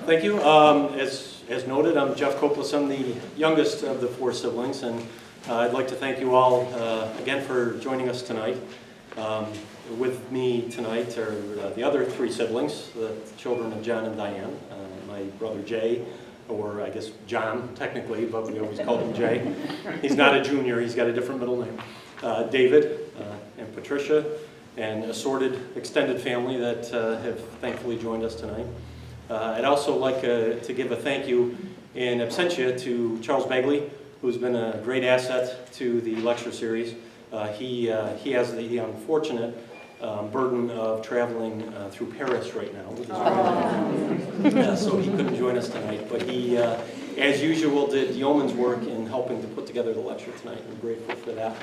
Thank you. As noted, I'm Jeff Koplas. I'm the youngest of the four siblings, and I'd like to thank you all again for joining us tonight. With me tonight are the other three siblings, the children of John and Diane. My brother Jay, or I guess John technically, but we always called him Jay. He's not a junior, he's got a different middle name. David and Patricia, and assorted extended family that have thankfully joined us tonight. I'd also like to give a thank you in absentia to Charles Begley, who's been a great asset to the lecture series. He has the unfortunate burden of traveling through Paris right now with his wife. So he couldn't join us tonight, but he, as usual, did yeoman's work in helping to put together the lecture tonight. I'm grateful for that.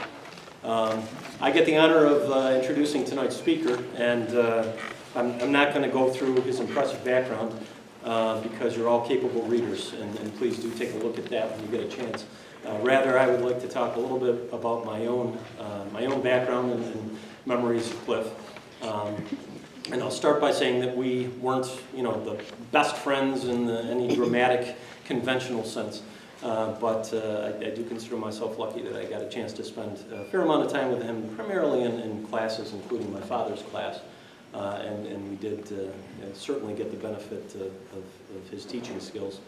I get the honor of introducing tonight's speaker, and I'm not going to go through his impressive background because you're all capable readers, and please do take a look at that when you get a chance. Rather, I would like to talk a little bit about my own background and memories of Clif. And I'll start by saying that we weren't, the best friends in any dramatic, conventional sense. But I do consider myself lucky that I got a chance to spend a fair amount of time with him, primarily in classes, including my father's class. And we did certainly get the benefit of his teaching skills.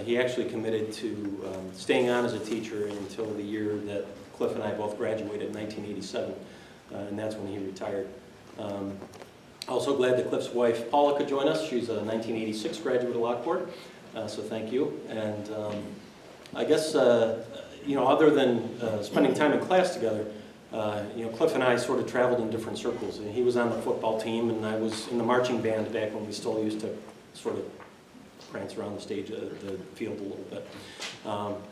He actually committed to staying on as a teacher until the year that Clif and I both graduated in 1987, and that's when he retired. Also glad that Clif's wife, Paula, could join us. She's a 1986 graduate of Lockport, so thank you. And I guess, other than spending time in class together, Clif and I sort of traveled in different circles. He was on the football team, and I was in the marching band back when we still used to sort of prance around the stage of the field a little bit.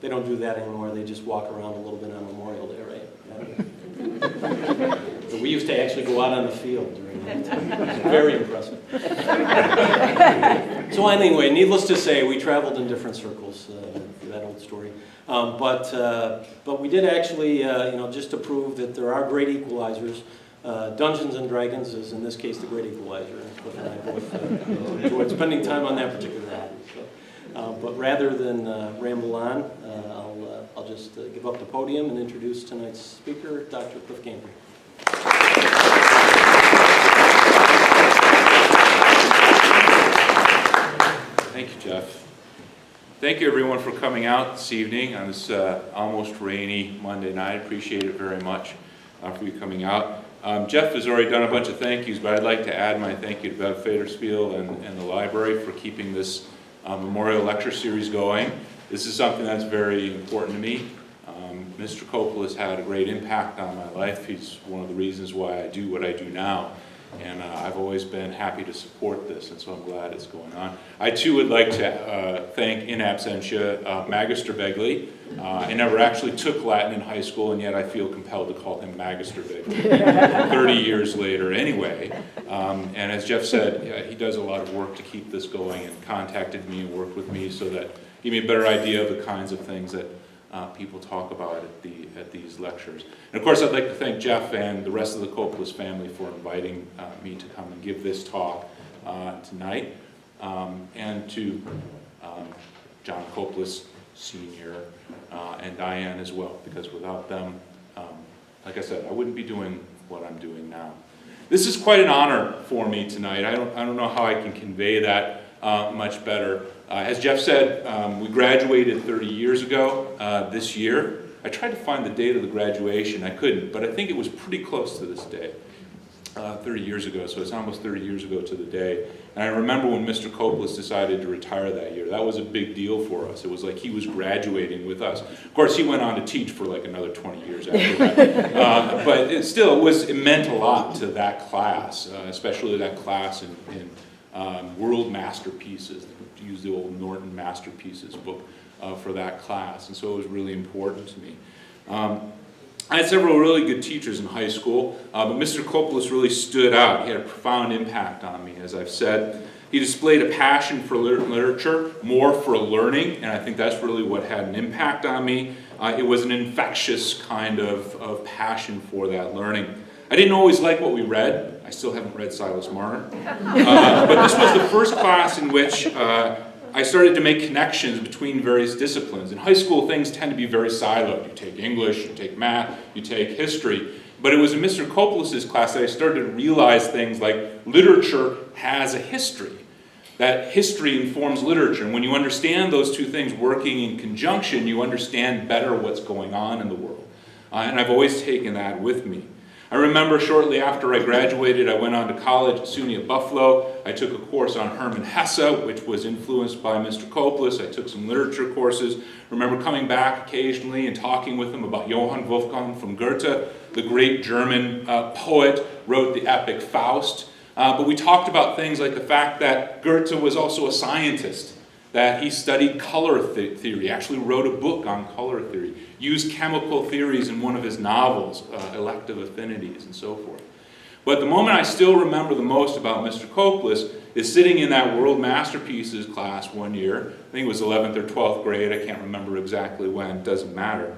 They don't do that anymore. They just walk around a little bit on Memorial Day, right? But we used to actually go out on the field during that time. It was very impressive. So anyway, needless to say, we traveled in different circles, for that old story. But we did actually, just to prove that there are great equalizers, Dungeons and Dragons is, in this case, the great equalizer. Cliff and I both enjoyed spending time on that particular hobby. So, but rather than ramble on, I'll just give up the podium and introduce tonight's speaker, Dr. Clif Ganyard. Thank you, Jeff. Thank you, everyone, for coming out this evening on this almost rainy Monday night. Appreciate it very much for you coming out. Jeff has already done a bunch of thank yous, but I'd like to add my thank you to Bev Faderspiel and the library for keeping this Memorial Lecture Series going. This is something that's very important to me. Mr. Koplas had a great impact on my life. He's one of the reasons why I do what I do now. And I've always been happy to support this, and so I'm glad it's going on. I too would like to thank in absentia Magister Begley. I never actually took Latin in high school, and yet I feel compelled to call him Magister Begley 30 years later anyway. And as Jeff said, he does a lot of work to keep this going, and contacted me and worked with me so that give me a better idea of the kinds of things that people talk about at these lectures. And of course, I'd like to thank Jeff and the rest of the Koplas family for inviting me to come and give this talk tonight, and to John Koplas Sr. And Diane as well, because without them, like I said, I wouldn't be doing what I'm doing now. This is quite an honor for me tonight. I don't know how I can convey that much better. As Jeff said, we graduated 30 years ago this year. I tried to find the date of the graduation. I couldn't, but I think it was pretty close to this day, 30 years ago. So it's almost 30 years ago to the day. And I remember when Mr. Koplas decided to retire that year. That was a big deal for us. It was like he was graduating with us. Of course, he went on to teach for like another 20 years after that. But it meant a lot to that class, especially that class in World Masterpieces. To use the old Norton Masterpieces book for that class, and so it was really important to me. I had several really good teachers in high school, but Mr. Koplas really stood out. He had a profound impact on me, as I've said. He displayed a passion for literature, more for learning, and I think that's really what had an impact on me. It was an infectious kind of passion for that learning. I didn't always like what we read. I still haven't read Silas Marner. But this was the first class in which I started to make connections between various disciplines. In high school, things tend to be very siloed. You take English, you take math, you take history. But it was in Mr. Koplas' class that I started to realize things like literature has a history, that history informs literature. And when you understand those two things working in conjunction, you understand better what's going on in the world. And I've always taken that with me. I remember shortly after I graduated, I went on to college at SUNY at Buffalo. I took a course on Hermann Hesse, which was influenced by Mr. Koplas. I took some literature courses. I remember coming back occasionally and talking with him about Johann Wolfgang von Goethe, the great German poet, wrote the epic Faust. But we talked about things like the fact that Goethe was also a scientist, that he studied color theory, actually wrote a book on color theory, used chemical theories in one of his novels, Elective Affinities, and so forth. But the moment I still remember the most about Mr. Koplas is sitting in that World Masterpieces class one year. I think it was 11th or 12th grade, I can't remember exactly when, it doesn't matter.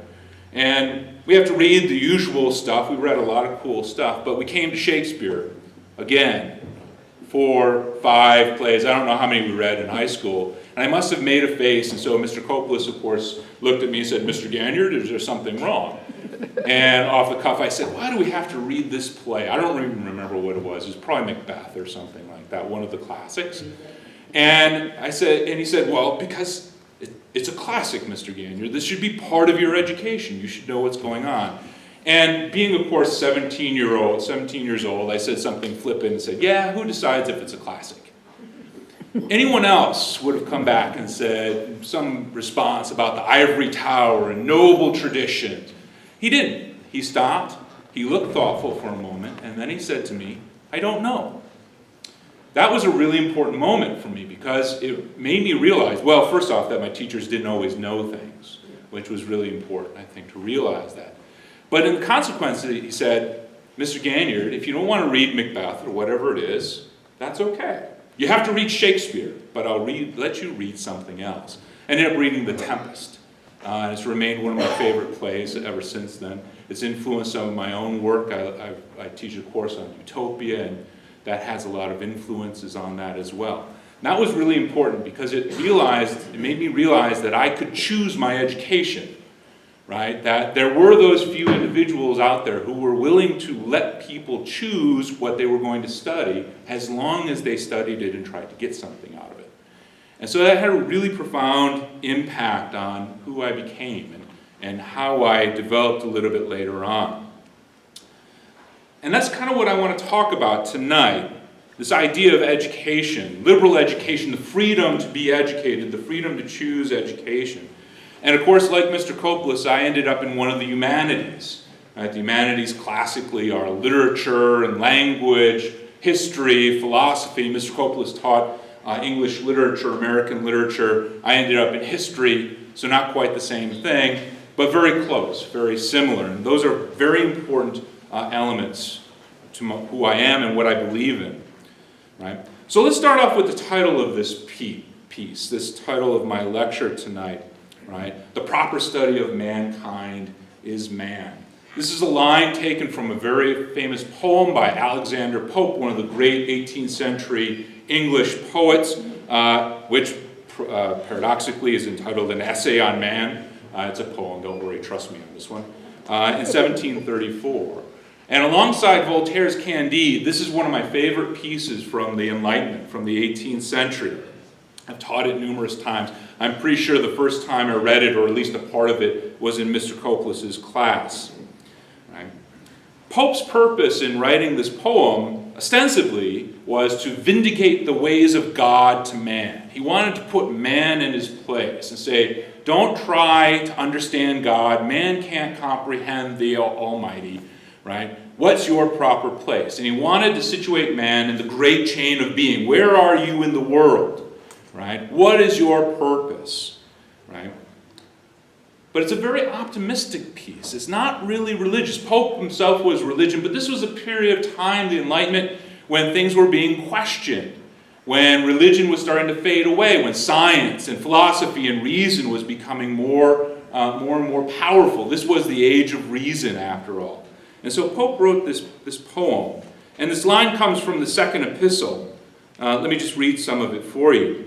And we have to read the usual stuff. We read a lot of cool stuff, but we came to Shakespeare. Again, 4, 5 plays. I don't know how many we read in high school. And I must have made a face, and so Mr. Koplas, of course, looked at me and said, "Mr. Ganyard, is there something wrong?" And off the cuff, I said, "Why do we have to read this play?" I don't even remember what it was. It was probably Macbeth or something like that, one of the classics. And I said, and he said, "Well, because it's a classic, Mr. Ganyard. This should be part of your education. You should know what's going on." And being, of course, 17 years old, I said something flippant and said, "Yeah, who decides if it's a classic?" Anyone else would have come back and said some response about the ivory tower and noble traditions. He didn't. He stopped, he looked thoughtful for a moment, and then he said to me, "I don't know." That was a really important moment for me because it made me realize, well, first off, that my teachers didn't always know things, which was really important, I think, to realize that. But in the consequence, he said, "Mr. Ganyard, if you don't want to read Macbeth or whatever it is, that's okay. You have to read Shakespeare, but I'll let you read something else." I ended up reading The Tempest. It's remained one of my favorite plays ever since then. It's influenced some of my own work. I teach a course on utopia, and that has a lot of influences on that as well. And that was really important because it made me realize that I could choose my education. Right? That there were those few individuals out there who were willing to let people choose what they were going to study as long as they studied it and tried to get something out of it. And so that had a really profound impact on who I became and how I developed a little bit later on. And that's kind of what I want to talk about tonight, this idea of education, liberal education, the freedom to be educated, the freedom to choose education. And of course, like Mr. Koplas, I ended up in one of the humanities. Right? The humanities classically are literature and language, history, philosophy. Mr. Koplas taught English literature, American literature. I ended up in history, so not quite the same thing, but very close, very similar. And those are very important elements to who I am and what I believe in. Right? So let's start off with the title of this piece, this title of my lecture tonight. Right? The proper study of mankind is man. This is a line taken from a very famous poem by Alexander Pope, one of the great 18th century English poets, which paradoxically is entitled An Essay on Man. It's a poem, don't worry, trust me on this one. In 1734. And alongside Voltaire's Candide, this is one of my favorite pieces from the Enlightenment, from the 18th century. I've taught it numerous times. I'm pretty sure the first time I read it, or at least a part of it, was in Mr. Koplas' class. Right? Pope's purpose in writing this poem, ostensibly, was to vindicate the ways of God to man. He wanted to put man in his place and say, don't try to understand God. Man can't comprehend the Almighty. Right? What's your proper place? And he wanted to situate man in the great chain of being. Where are you in the world? Right? What is your purpose? Right? But it's a very optimistic piece. It's not really religious. Pope himself was religion, but this was a period of time, the Enlightenment, when things were being questioned, when religion was starting to fade away, when science and philosophy and reason was becoming more and more powerful. This was the age of reason, after all. And so Pope wrote this poem. And this line comes from the second epistle. Let me just read some of it for you.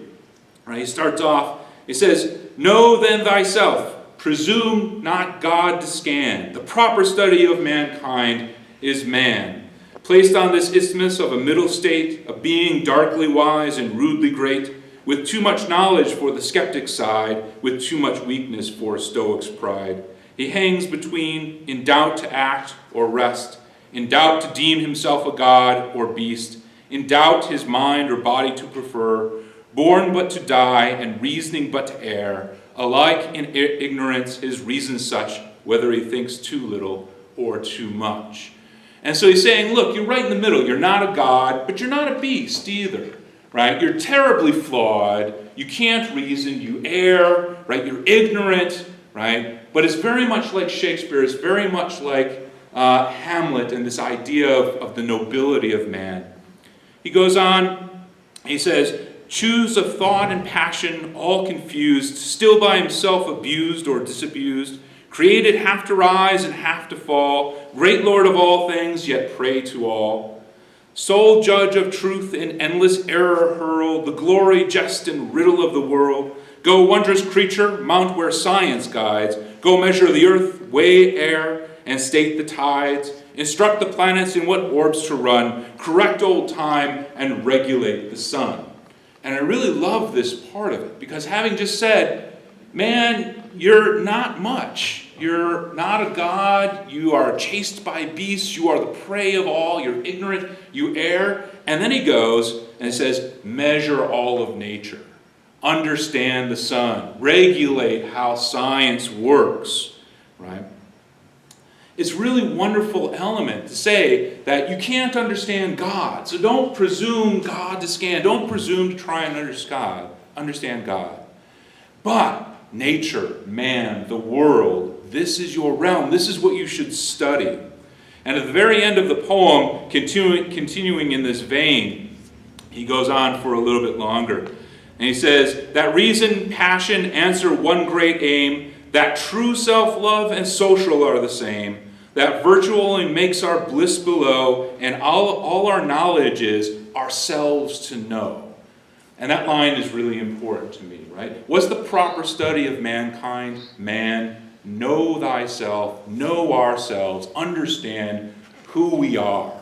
Right? He starts off, he says, "Know then thyself, presume not God to scan. The proper study of mankind is man, placed on this isthmus of a middle state, a being darkly wise and rudely great, with too much knowledge for the skeptic's side, with too much weakness for a stoic's pride. He hangs between, in doubt to act or rest, in doubt to deem himself a god or beast, in doubt his mind or body to prefer, born but to die and reasoning but to err, alike in ignorance his reason such, whether he thinks too little or too much." And so he's saying, look, you're right in the middle. You're not a god, but you're not a beast either, right? You're terribly flawed. You can't reason. You err, right? You're ignorant, right? But it's very much like Shakespeare. It's very much like Hamlet and this idea of the nobility of man. He goes on, he says, "Choose of thought and passion, all confused, still by himself abused or disabused, created half to rise and half to fall, great Lord of all things, yet prey to all. Sole judge of truth in endless error hurl, the glory, jest, and riddle of the world. Go, wondrous creature, mount where science guides. Go measure the earth, weigh air, and state the tides. Instruct the planets in what orbs to run. Correct old time and regulate the sun." And I really love this part of it, because having just said, man, you're not much. You're not a god. You are chased by beasts. You are the prey of all. You're ignorant. You err. And then he goes and says, measure all of nature. Understand the sun. Regulate how science works. Right? It's really a wonderful element to say that you can't understand God. So don't presume God to scan. Don't presume to try and understand God. But nature, man, the world, this is your realm. This is what you should study. And at the very end of the poem, continuing in this vein, he goes on for a little bit longer. And he says, "That reason, passion answer one great aim, that true self-love and social are the same, that virtue only makes our bliss below, and all our knowledge is ourselves to know." And that line is really important to me, right? What's the proper study of mankind? Man, know thyself, know ourselves, understand who we are.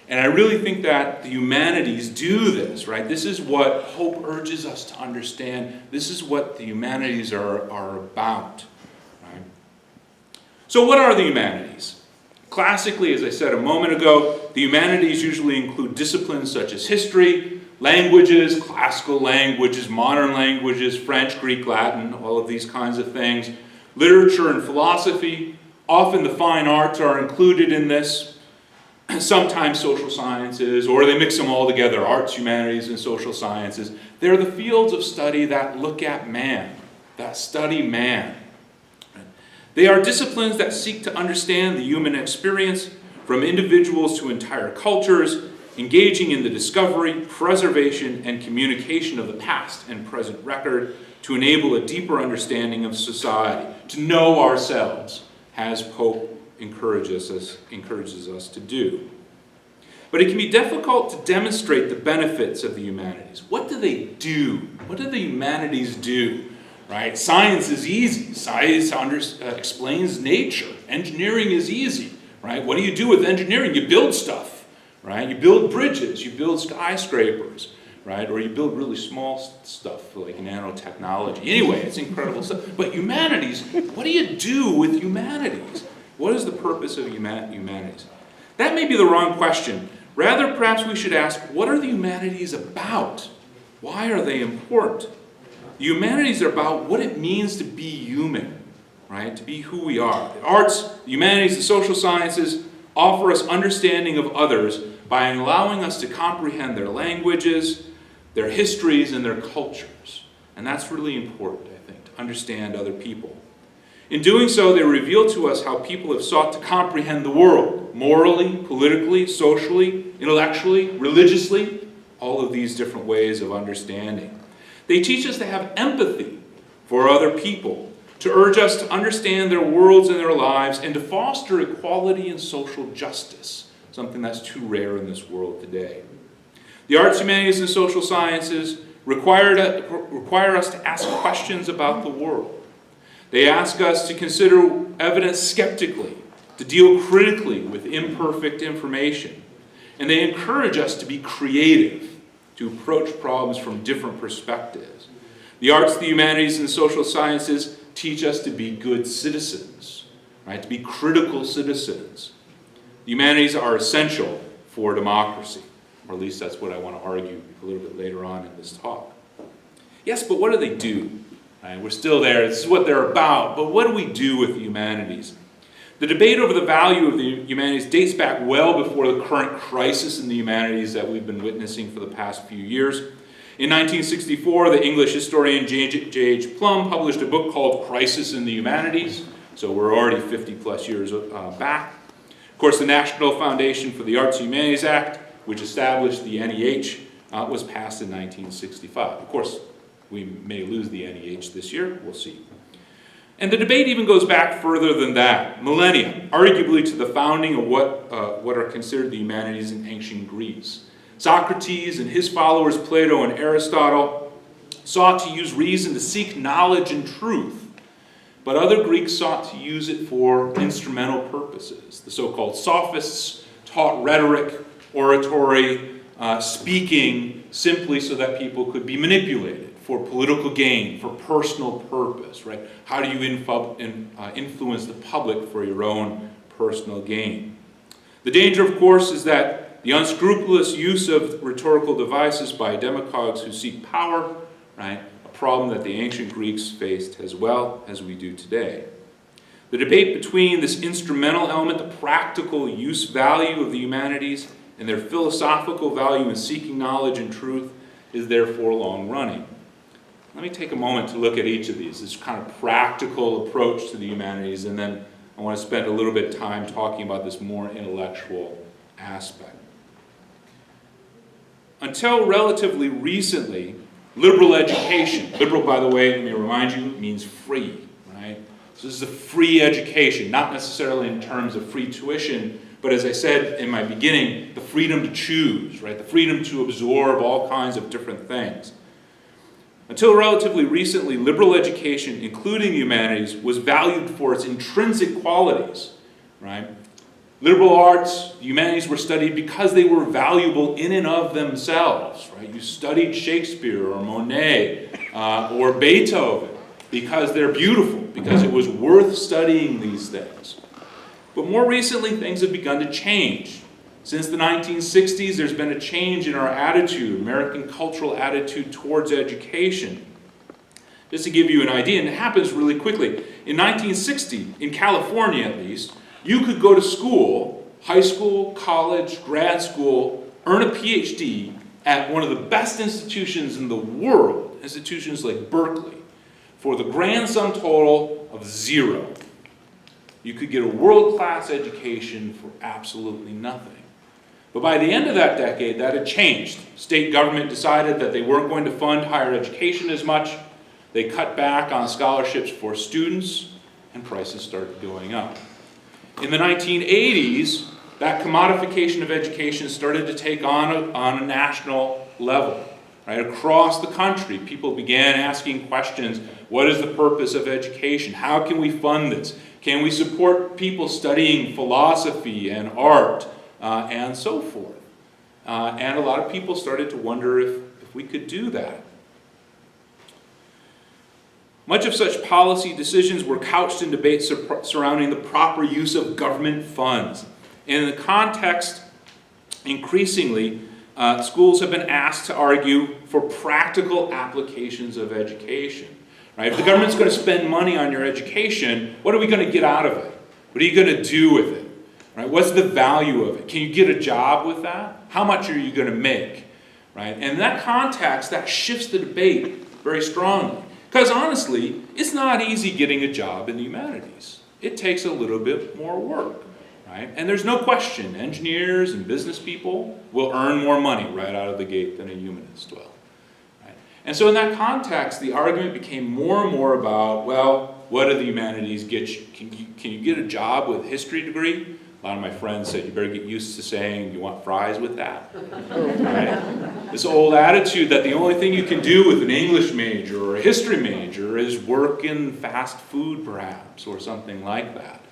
And I really think that the humanities do this, right? This is what hope urges us to understand. This is what the humanities are about, right? So what are the humanities? Classically, as I said a moment ago, the humanities usually include disciplines such as history, languages, classical languages, modern languages, French, Greek, Latin, all of these kinds of things. Literature and philosophy. Often the fine arts are included in this. Sometimes social sciences, or they mix them all together, arts, humanities, and social sciences. They're the fields of study that look at man, that study man. They are disciplines that seek to understand the human experience from individuals to entire cultures, engaging in the discovery, preservation, and communication of the past and present record to enable a deeper understanding of society, to know ourselves, as Pope encourages us to do. But it can be difficult to demonstrate the benefits of the humanities. What do they do? What do the humanities do? Right? Science is easy. Science explains nature. Engineering is easy. Right? What do you do with engineering? You build stuff. Right? You build bridges. You build skyscrapers. Right? Or you build really small stuff like nanotechnology. Anyway, it's incredible stuff. But humanities, what do you do with humanities? What is the purpose of humanities? That may be the wrong question. Rather, perhaps we should ask, what are the humanities about? Why are they important? The humanities are about what it means to be human, right? To be who we are. The arts, the humanities, the social sciences offer us understanding of others by allowing us to comprehend their languages, their histories, and their cultures. And that's really important, I think, to understand other people. In doing so, they reveal to us how people have sought to comprehend the world, morally, politically, socially, intellectually, religiously, all of these different ways of understanding. They teach us to have empathy for other people, to urge us to understand their worlds and their lives, and to foster equality and social justice, something that's too rare in this world today. The arts, humanities, and social sciences require us to ask questions about the world. They ask us to consider evidence skeptically, to deal critically with imperfect information. And they encourage us to be creative, to approach problems from different perspectives. The arts, the humanities, and the social sciences teach us to be good citizens, right? To be critical citizens. The humanities are essential for democracy, or at least that's what I want to argue a little bit later on in this talk. Yes, but what do they do? Right? We're still there. This is what they're about, but what do we do with the humanities? The debate over the value of the humanities dates back well before the current crisis in the humanities that we've been witnessing for the past few years. In 1964, the English historian J.H. Plum published a book called Crisis in the Humanities, so we're already 50 plus years back. Of course, the National Foundation for the Arts and Humanities Act, which established the NEH, was passed in 1965. Of course, we may lose the NEH this year, we'll see. And the debate even goes back further than that, millennia, arguably to the founding of what are considered the humanities in ancient Greece. Socrates and his followers, Plato and Aristotle, sought to use reason to seek knowledge and truth, but other Greeks sought to use it for instrumental purposes. The so-called sophists taught rhetoric, oratory, speaking simply so that people could be manipulated for political gain, for personal purpose, right? How do you influence the public for your own personal gain? The danger, of course, is that the unscrupulous use of rhetorical devices by demagogues who seek power, right? A problem that the ancient Greeks faced as well as we do today. The debate between this instrumental element, the practical use value of the humanities, and their philosophical value in seeking knowledge and truth is therefore long running. Let me take a moment to look at each of these, this kind of practical approach to the humanities, and then I want to spend a little bit of time talking about this more intellectual aspect. Until relatively recently, liberal education, liberal, by the way, let me remind you, means free, right? So this is a free education, not necessarily in terms of free tuition, but as I said in my beginning, the freedom to choose, right? The freedom to absorb all kinds of different things. Until relatively recently, liberal education, including humanities, was valued for its intrinsic qualities, right? Liberal arts, humanities were studied because they were valuable in and of themselves, right? You studied Shakespeare or Monet or Beethoven because they're beautiful, because it was worth studying these things. But more recently, things have begun to change. Since the 1960s, there's been a change in our attitude, American cultural attitude towards education. Just to give you an idea, and it happens really quickly. In 1960, in California at least, you could go to school, high school, college, grad school, earn a PhD at one of the best institutions in the world, institutions like Berkeley, for the grand sum total of zero. You could get a world-class education for absolutely nothing. But by the end of that decade, that had changed. State government decided that they weren't going to fund higher education as much. They cut back on scholarships for students, and prices started going up. In the 1980s, that commodification of education started to take on a national level. Right? Across the country, people began asking questions. What is the purpose of education? How can we fund this? Can we support people studying philosophy and art? And so forth. And a lot of people started to wonder if we could do that. Much of such policy decisions were couched in debates surrounding the proper use of government funds. And in the context, increasingly, schools have been asked to argue for practical applications of education. Right? If the government's going to spend money on your education, what are we going to get out of it? What are you going to do with it? Right? What's the value of it? Can you get a job with that? How much are you going to make? Right? And in that context, that shifts the debate very strongly. Because honestly, it's not easy getting a job in the humanities. It takes a little bit more work. Right? And there's no question, engineers and business people will earn more money right out of the gate than a humanist will. Right? And so in that context, the argument became more and more about, well, what do the humanities get you? Can you get a job with a history degree? A lot of my friends said, you better get used to saying, you want fries with that? Right? This old attitude that the only thing you can do with an English major or a history major is work in fast food, perhaps, or something like that.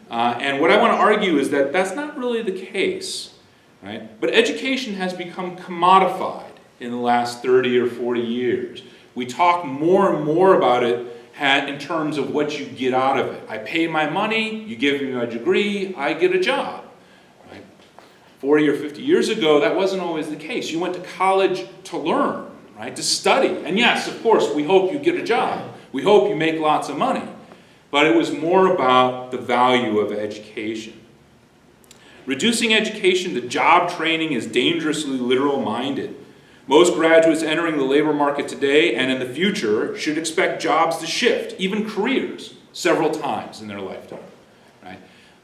And what I want to argue is that that's not really the case, right? But education has become commodified in the last 30 or 40 years. We talk more and more about it in terms of what you get out of it. I pay my money, you give me my degree, I get a job. Right? 40 or 50 years ago, that wasn't always the case. You went to college to learn, right? To study. And yes, of course, we hope you get a job. We hope you make lots of money. But it was more about the value of education. Reducing education to job training is dangerously literal-minded. Most graduates entering the labor market today and in the future should expect jobs to shift, even careers, several times in their lifetime. Right?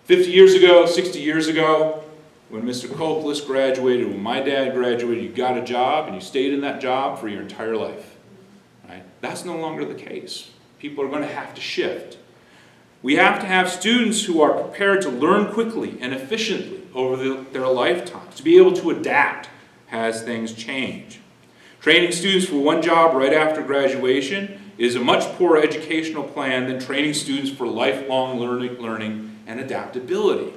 50 years ago, 60 years ago, when Mr. Koplas graduated, when my dad graduated, you got a job and you stayed in that job for your entire life. Right? That's no longer the case. People are going to have to shift. We have to have students who are prepared to learn quickly and efficiently over their lifetimes, to be able to adapt as things change. Training students for one job right after graduation is a much poorer educational plan than training students for lifelong learning and adaptability.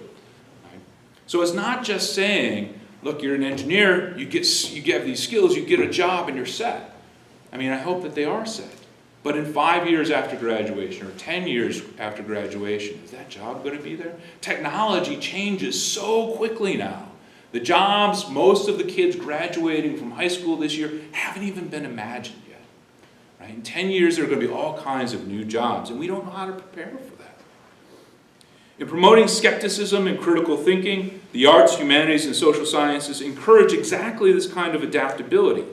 Right? So it's not just saying, look, you're an engineer, you get these skills, you get a job and you're set. I mean, I hope that they are set. But in 5 years after graduation or 10 years after graduation, is that job going to be there? Technology changes so quickly now. The jobs, most of the kids graduating from high school this year haven't even been imagined yet. Right? In 10 years, there are going to be all kinds of new jobs, and we don't know how to prepare for that. In promoting skepticism and critical thinking, the arts, humanities, and social sciences encourage exactly this kind of adaptability.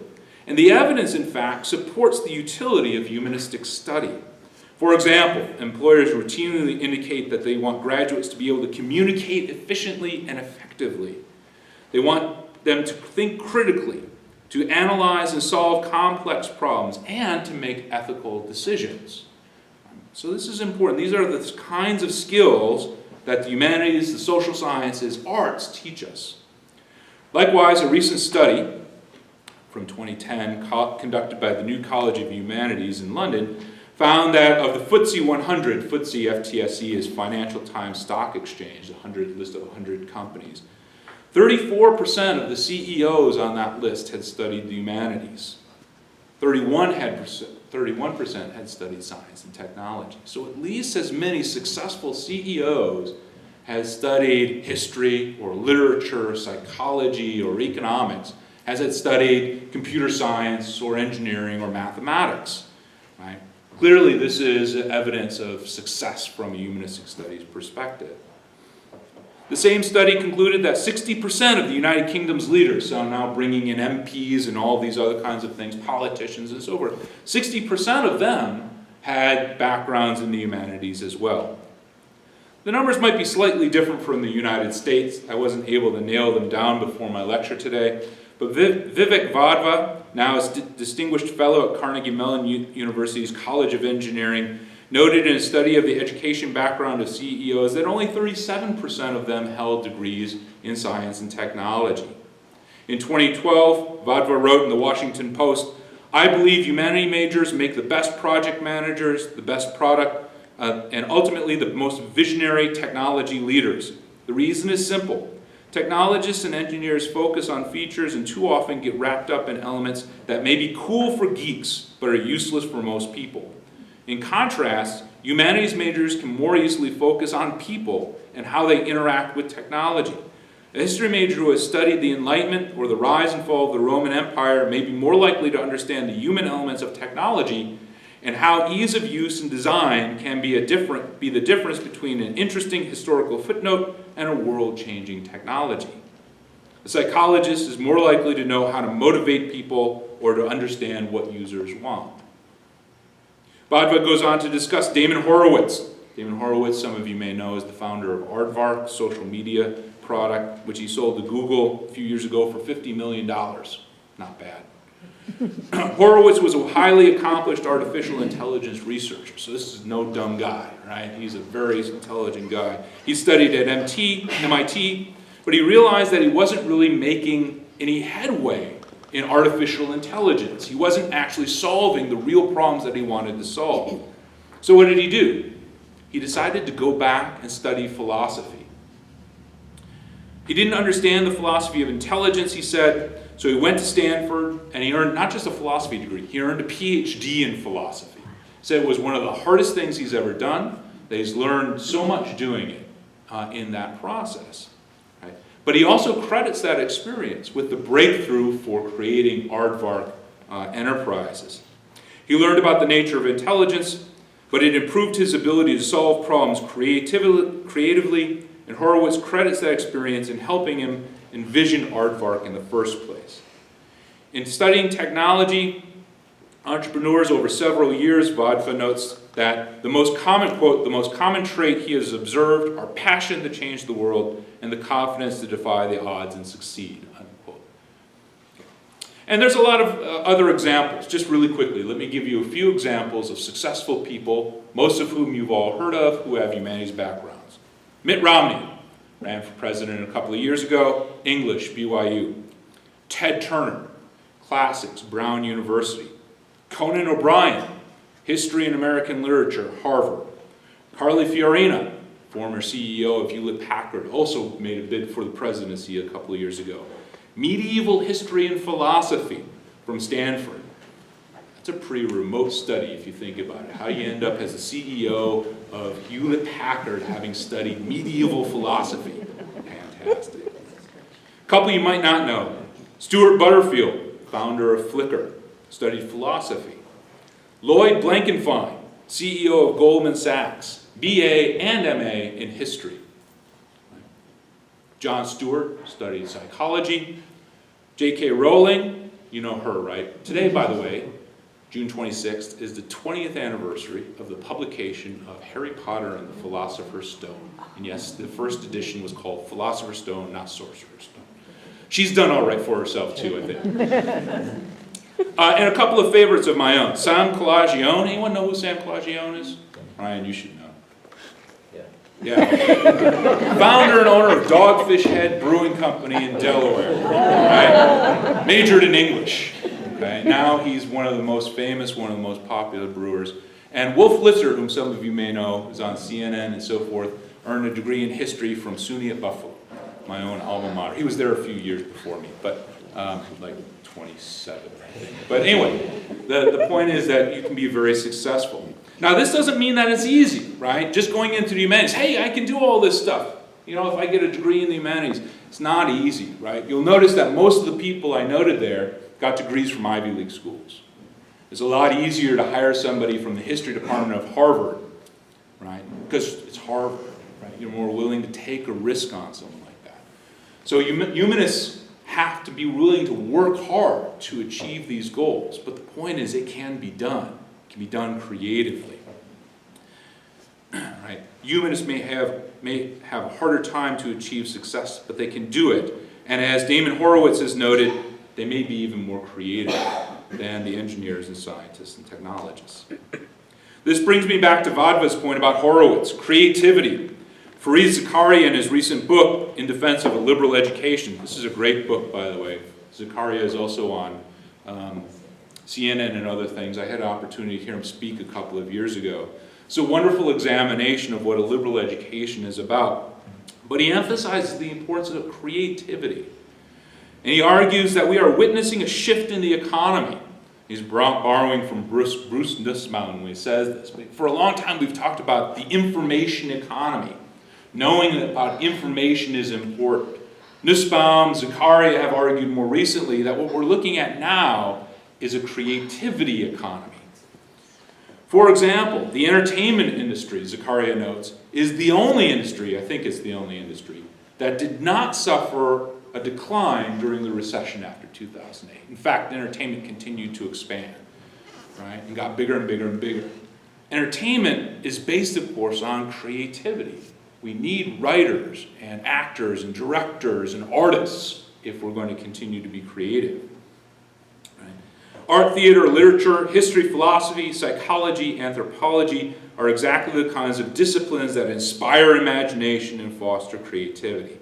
And the evidence, in fact, supports the utility of humanistic study. For example, employers routinely indicate that they want graduates to be able to communicate efficiently and effectively. They want them to think critically, to analyze and solve complex problems, and to make ethical decisions. So this is important. These are the kinds of skills that the humanities, the social sciences, arts teach us. Likewise, a recent study from 2010 conducted by the New College of Humanities in London found that of the FTSE 100, FTSE FTSE is Financial Times Stock Exchange, the list of 100 companies, 34% of the CEOs on that list had studied the humanities. 31% had studied science and technology. So at least as many successful CEOs had studied history or literature, psychology or economics, as had studied computer science or engineering or mathematics. Right? Clearly this is evidence of success from a humanistic studies perspective. The same study concluded that 60% of the United Kingdom's leaders, so now bringing in MPs and all these other kinds of things, politicians and so forth, 60% of them had backgrounds in the humanities as well. The numbers might be slightly different from the United States. I wasn't able to nail them down before my lecture today, but Vivek Vadva, now a distinguished fellow at Carnegie Mellon University's College of Engineering, noted in a study of the education background of CEOs that only 37% of them held degrees in science and technology. In 2012, Vadva wrote in the Washington Post, "I believe humanity majors make the best project managers, the best product, and ultimately the most visionary technology leaders. The reason is simple. Technologists and engineers focus on features and too often get wrapped up in elements that may be cool for geeks but are useless for most people. In contrast, humanities majors can more easily focus on people and how they interact with technology. A history major who has studied the Enlightenment or the rise and fall of the Roman Empire may be more likely to understand the human elements of technology and how ease of use and design can be the difference between an interesting historical footnote and a world-changing technology. A psychologist is more likely to know how to motivate people or to understand what users want." Vadva goes on to discuss Damon Horowitz. Damon Horowitz, some of you may know, is the founder of Aardvark, social media product, which he sold to Google a few years ago for $50 million. Not bad. Horowitz was a highly accomplished artificial intelligence researcher, so this is no dumb guy, right? He's a very intelligent guy. He studied at MIT, but he realized that he wasn't really making any headway in artificial intelligence. He wasn't actually solving the real problems that he wanted to solve. So what did he do? He decided to go back and study philosophy. He didn't understand the philosophy of intelligence, he said, so he went to Stanford and he earned not just a philosophy degree, he earned a PhD in philosophy. He said it was one of the hardest things he's ever done, that he's learned so much doing it in that process. Right? But he also credits that experience with the breakthrough for creating aardvark enterprises. He learned about the nature of intelligence, but it improved his ability to solve problems creatively, and Horowitz credits that experience in helping him envision aardvark in the first place. In studying technology, entrepreneurs over several years, Vodva notes that the most common, quote, the most common trait he has observed are passion to change the world and the confidence to defy the odds and succeed, unquote. And there's a lot of other examples. Just really quickly, let me give you a few examples of successful people, most of whom you've all heard of, who have humanities backgrounds. Mitt Romney ran for president a couple of years ago, English, BYU. Ted Turner, classics, Brown University. Conan O'Brien, history and American literature, Harvard. Carly Fiorina, former CEO of Hewlett-Packard, also made a bid for the presidency a couple of years ago. Medieval history and philosophy from Stanford. That's a pretty remote study if you think about it. How you end up as the CEO of Hewlett-Packard having studied medieval philosophy. Fantastic. A couple you might not know. Stuart Butterfield, founder of Flickr, studied philosophy. Lloyd Blankenfein, CEO of Goldman Sachs, BA and MA in history. Jon Stewart studied psychology. J.K. Rowling, you know her, right? Today, by the way, June 26th, is the 20th anniversary of the publication of Harry Potter and the Philosopher's Stone. And yes, the first edition was called Philosopher's Stone, not Sorcerer's Stone. She's done all right for herself, too, I think. And a couple of favorites of my own. Sam Calagione. Anyone know who Sam Calagione is? Ryan, you should know. Yeah. Founder and owner of Dogfish Head Brewing Company in Delaware. Right? Majored in English. Okay? Now he's one of the most famous, one of the most popular brewers. And Wolf Blitzer, whom some of you may know, who's on CNN and so forth, earned a degree in history from SUNY at Buffalo, my own alma mater. He was there a few years before me, but like 27, I think. But anyway, the point is that you can be very successful. Now, this doesn't mean that it's easy, right? Just going into the humanities, hey, I can do all this stuff. You know, if I get a degree in the humanities, it's not easy, right? You'll notice that most of the people I noted there got degrees from Ivy League schools. It's a lot easier to hire somebody from the history department of Harvard, right? Because it's Harvard, right? You're more willing to take a risk on someone like that. So humanists have to be willing to work hard to achieve these goals. But the point is, it can be done. It can be done creatively. Right? Humanists may have a harder time to achieve success, but they can do it. And as Damon Horowitz has noted, they may be even more creative than the engineers and scientists and technologists. This brings me back to Vodva's point about Horowitz, creativity. Fareed Zakaria, in his recent book, In Defense of a Liberal Education, this is a great book, by the way. Zakaria is also on CNN and other things. I had an opportunity to hear him speak a couple of years ago. It's a wonderful examination of what a liberal education is about. But he emphasizes the importance of creativity. And he argues that we are witnessing a shift in the economy. He's borrowing from Bruce Nussbaum when he says this. But for a long time, we've talked about the information economy, knowing that about information is important. Nussbaum, Zakaria have argued more recently that what we're looking at now is a creativity economy. For example, the entertainment industry, Zakaria notes, is the only industry, I think it's the only industry, that did not suffer a decline during the recession after 2008. In fact, entertainment continued to expand, right, and got bigger and bigger and bigger. Entertainment is based, of course, on creativity. We need writers and actors and directors and artists if we're going to continue to be creative. Art, theater, literature, history, philosophy, psychology, anthropology are exactly the kinds of disciplines that inspire imagination and foster creativity.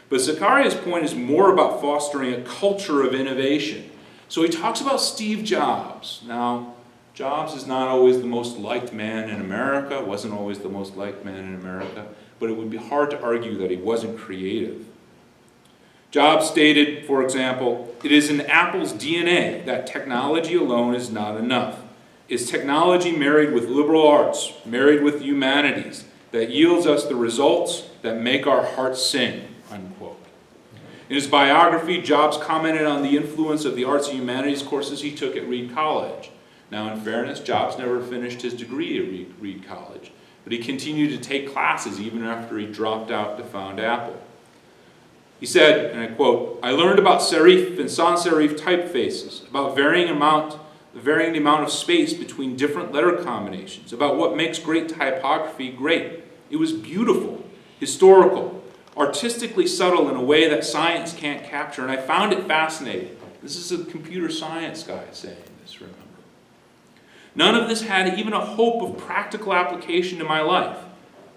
But Zakaria's point is more about fostering a culture of innovation. So he talks about Steve Jobs. Now, Jobs is not always the most liked man in America, wasn't always the most liked man in America, but it would be hard to argue that he wasn't creative. Jobs stated, for example, "It is in Apple's DNA that technology alone is not enough. It's technology married with liberal arts, married with humanities, that yields us the results that make our hearts sing," unquote. In his biography, Jobs commented on the influence of the arts and humanities courses he took at Reed College. Now, in fairness, Jobs never finished his degree at Reed College, but he continued to take classes even after he dropped out to found Apple. He said, and I quote, "I learned about serif and sans serif typefaces, about the varying amount of space between different letter combinations, about what makes great typography great. It was beautiful, historical, artistically subtle in a way that science can't capture, and I found it fascinating." This is a computer science guy saying this, remember. "None of this had even a hope of practical application to my life."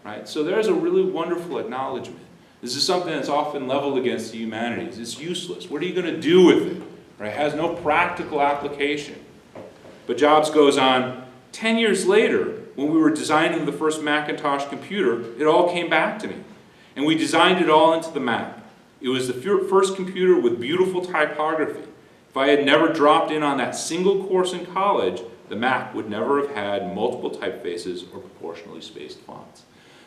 Right? So there's a really wonderful acknowledgement. This is something that's often leveled against the humanities. It's useless. What are you going to do with it? Right? It has no practical application. But Jobs goes on, 10 years later, when we were designing the first Macintosh computer, it all came back to me. And we designed it all into the Mac. It was the first computer with beautiful typography. If I had never dropped in on that single course in college, the Mac would never have had multiple typefaces or proportionally spaced fonts.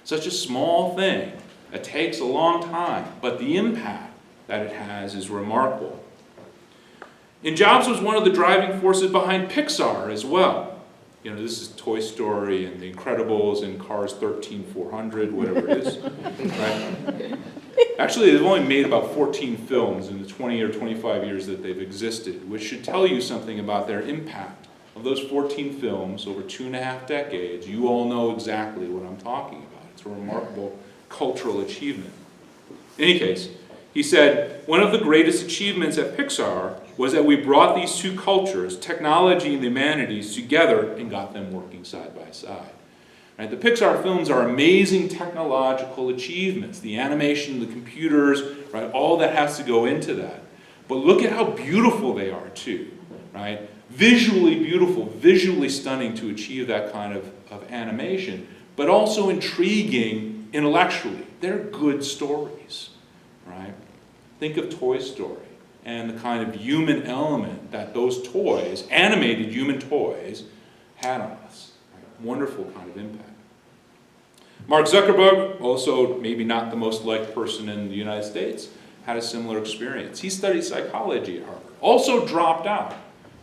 Such a small thing. It takes a long time, but the impact that it has is remarkable. And Jobs was one of the driving forces behind Pixar as well. You know, this is Toy Story and The Incredibles and Cars 13-400, whatever it is. Right? Actually, they've only made about 14 films in the 20 or 25 years that they've existed, which should tell you something about their impact. Of those 14 films, over 2.5 decades, you all know exactly what I'm talking about. It's a remarkable cultural achievement. In any case, he said, "One of the greatest achievements at Pixar was that we brought these two cultures, technology and the humanities, together and got them working side by side." Right? The Pixar films are amazing technological achievements. The animation, the computers, right? All that has to go into that. But look at how beautiful they are too. Right? Visually beautiful, visually stunning to achieve that kind of animation, but also intriguing intellectually. They're good stories, right? Think of Toy Story and the kind of human element that those toys, animated human toys, had on us. Right? Wonderful kind of impact. Mark Zuckerberg, also maybe not the most liked person in the United States, had a similar experience. He studied psychology at Harvard, also dropped out.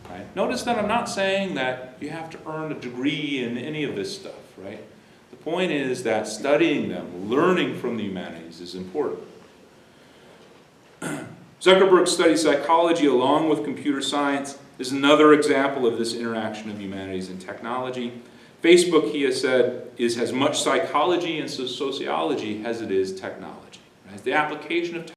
Right? Notice that I'm not saying that you have to earn a degree in any of this stuff, right? The point is that studying them, learning from the humanities is important. Zuckerberg studied psychology along with computer science. Is another example of this interaction of humanities and technology. Facebook, he has said, is as much psychology and sociology as it is technology. Right? The application of